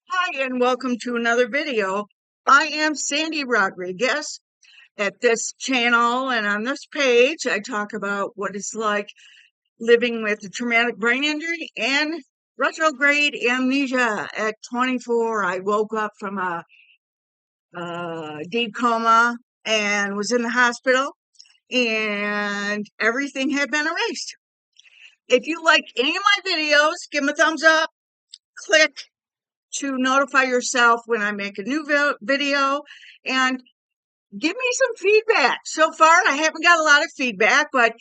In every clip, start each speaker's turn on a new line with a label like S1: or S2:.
S1: Hi, and welcome to another video. I am Sandy Rodriguez. At this channel and on this page, I talk about what it's like living with a traumatic brain injury and retrograde amnesia. At 24, I woke up from a deep coma and was in the hospital, and everything had been erased. If you like any of my videos, give them a thumbs up, click to notify yourself when I make a new video, and give me some feedback. So far, I haven't got a lot of feedback, but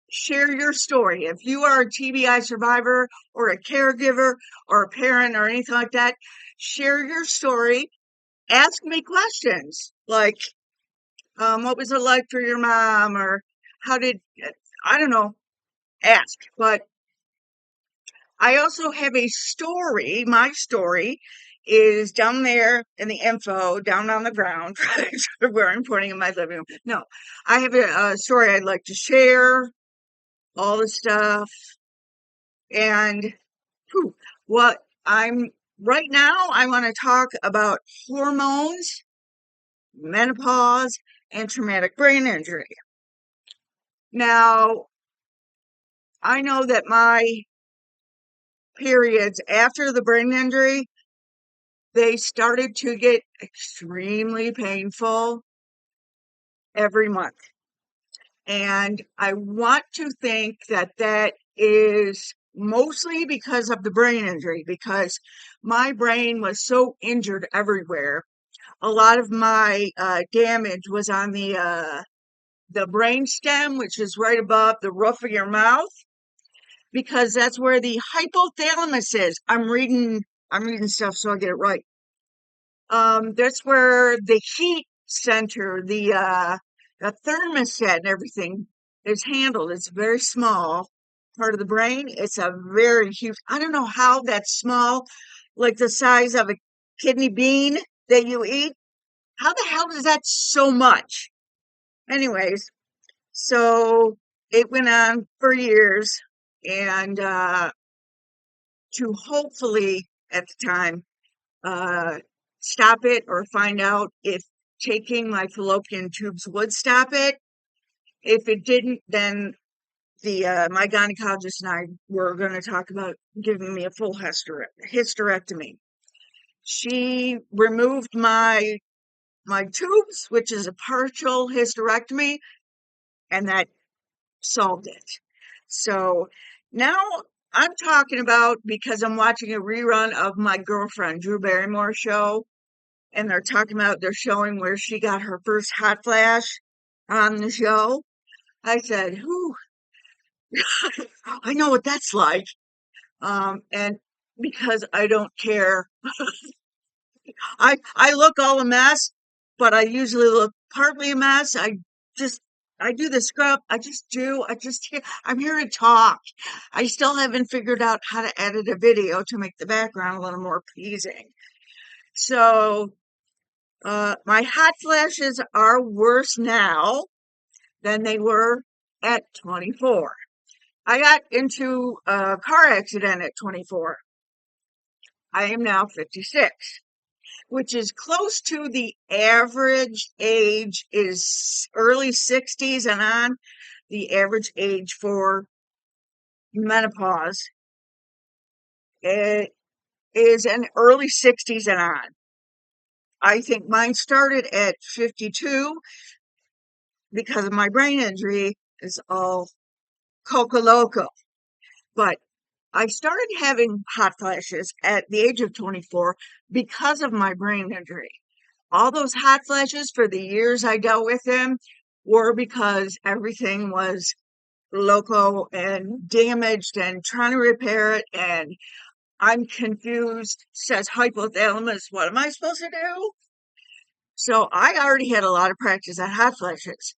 S1: share your story. If you are a TBI survivor or a caregiver or a parent or anything like that, share your story. Ask me questions like, what was it like for your mom? Or how did, I don't know, ask. But I also have a story. My story is down there in the info, down on the ground, where I'm pointing in my living room. No, I have a story I'd like to share, all the stuff, and whew, what I'm right now, I want to talk about hormones, menopause, and traumatic brain injury. Now, I know that my periods after the brain injury, they started to get extremely painful every month. And I want to think that that is mostly because of the brain injury, because my brain was so injured everywhere. A lot of my damage was on the brain stem, which is right above the roof of your mouth, because that's where the hypothalamus is. I'm reading stuff so I get it right. That's where the heat center, the thermostat and everything is handled. It's a very small part of the brain. It's a very huge, I don't know how that's small, like the size of a kidney bean that you eat. How the hell is that so much? Anyways, so it went on for years, and to hopefully at the time uh, stop it or find out if taking my fallopian tubes would stop it. If it didn't, then the my gynecologist and I were going to talk about giving me a full hysterectomy. She removed my tubes, which is a partial hysterectomy, and that solved it. So now I'm talking about, because I'm watching a rerun of my girlfriend Drew Barrymore show, and they're showing where she got her first hot flash on the show. I said, "Whew, I know what that's like." And because I don't care, I look all a mess, but I usually look partly a mess. Just I do the scrub. I just do. I'm here to talk. I still haven't figured out how to edit a video to make the background a little more pleasing. So my hot flashes are worse now than they were at 24. I got into a car accident at 24. I am now 56, which is close to the average age is early 60s and on. The average age for menopause it is in early 60s and on. I think mine started at 52 because of my brain injury. Is all coca loco. But I started having hot flashes at the age of 24 because of my brain injury. All those hot flashes for the years I dealt with them were because everything was loco and damaged and trying to repair it. And I'm confused, says hypothalamus. What am I supposed to do? So I already had a lot of practice at hot flashes.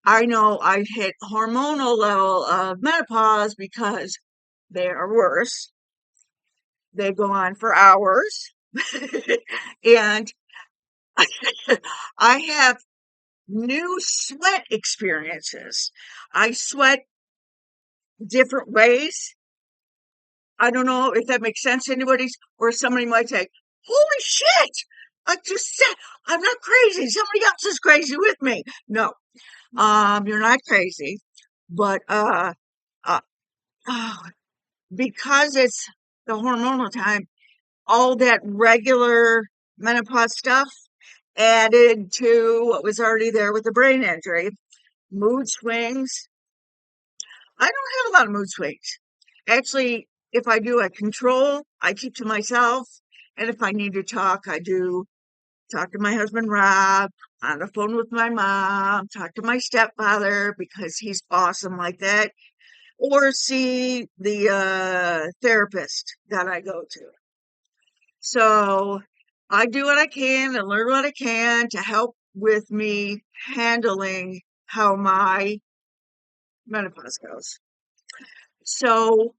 S1: I know I hit hormonal level of menopause because they are worse. They go on for hours. And I have new sweat experiences. I sweat different ways. I don't know if that makes sense to anybody's, or somebody might say, holy shit, I just said, I'm not crazy. Somebody else is crazy with me. No, you're not crazy, but, uh, oh, because it's the hormonal time, all that regular menopause stuff added to what was already there with the brain injury, mood swings. I don't have a lot of mood swings. Actually, if I do, I control, I keep to myself. And if I need to talk, I do talk to my husband, Rob, on the phone with my mom, talk to my stepfather because he's awesome like that, or see the therapist that I go to. So I do what I can and learn what I can to help with me handling how my menopause goes. So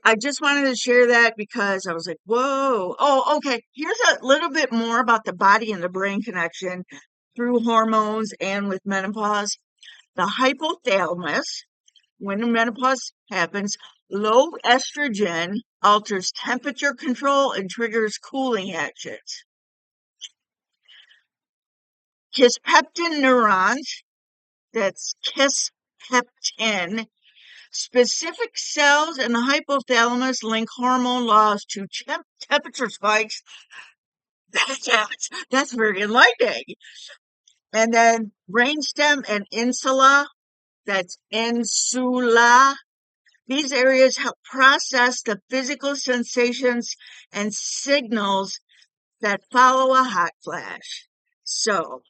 S1: I just wanted to share that because I was like, whoa. Oh, okay. Here's a little bit more about the body and the brain connection through hormones and with menopause. The hypothalamus, when menopause happens, low estrogen alters temperature control and triggers cooling actions. Kisspeptin neurons, that's kisspeptin, specific cells in the hypothalamus link hormone laws to temperature spikes. That's very enlightening. And then brainstem and insula, that's insula. These areas help process the physical sensations and signals that follow a hot flash. So,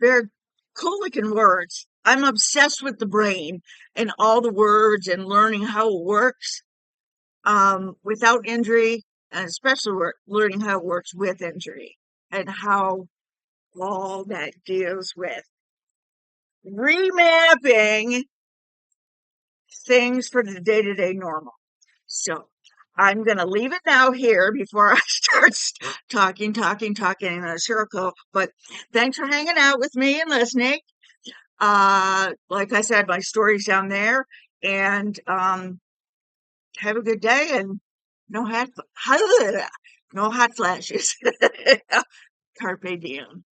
S1: they're cool looking words. I'm obsessed with the brain and all the words and learning how it works without injury, and especially learning how it works with injury and how all that deals with remapping things for the day-to-day normal. So I'm going to leave it now here before I start talking in a circle. But thanks for hanging out with me and listening. Like I said, my story's down there, and have a good day, and no hot, no hot flashes. Carpe diem.